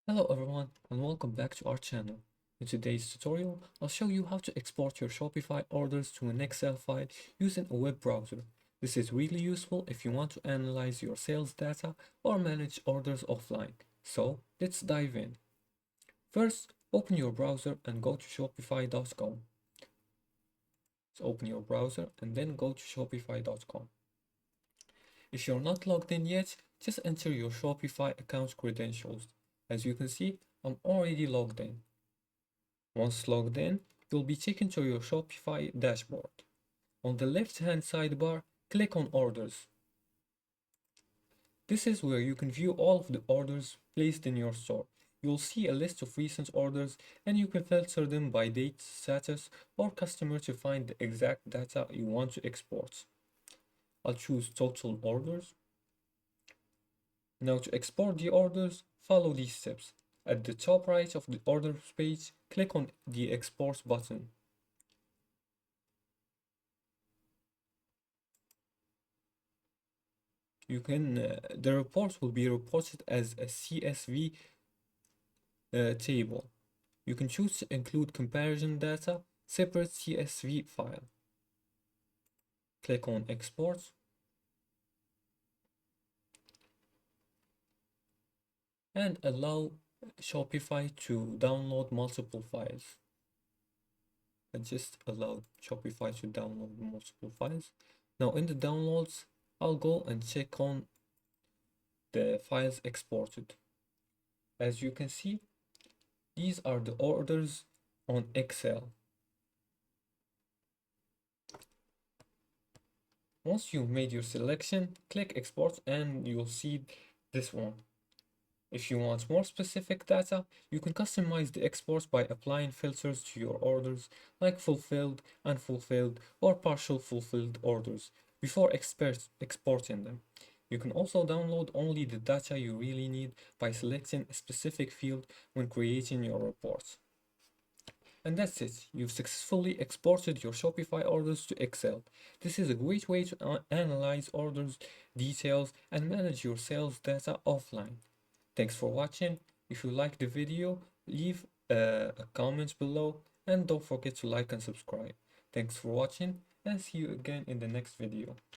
Hello everyone and welcome back to our channel. In today's tutorial, I'll show you how to export your Shopify orders to an Excel file using a web browser. This is really useful if you want to analyze your sales data or manage orders offline. So let's dive in. First, open your browser and go to shopify.com. So open your browser and then go to shopify.com. If you're not logged in yet, just enter your Shopify account credentials. As you can see, I'm already logged in. Once logged in, you'll be taken to your Shopify dashboard. On the left-hand sidebar, click on Orders. This is where you can view all of the orders placed in your store. You'll see a list of recent orders and you can filter them by date, status, or customer to find the exact data you want to export. I'll choose Total Orders. Now to export the orders, follow these steps. At the top right of the orders page, click on the Export button. The report will be reported as a CSV table. You can choose to include comparison data, separate CSV file. Click on Export. And allow Shopify to download multiple files. I just allowed Shopify to download multiple files. Now in the downloads, I'll go and check on the files exported. As you can see, these are the orders on Excel. Once you've made your selection, click Export and you'll see this one. If you want more specific data, you can customize the exports by applying filters to your orders like fulfilled, unfulfilled, or partial fulfilled orders before exporting them. You can also download only the data you really need by selecting a specific field when creating your reports. And that's it. You've successfully exported your Shopify orders to Excel. This is a great way to analyze orders, details, and manage your sales data offline. Thanks for watching. If you liked the video, leave a comment below and don't forget to like and subscribe. Thanks for watching and see you again in the next video.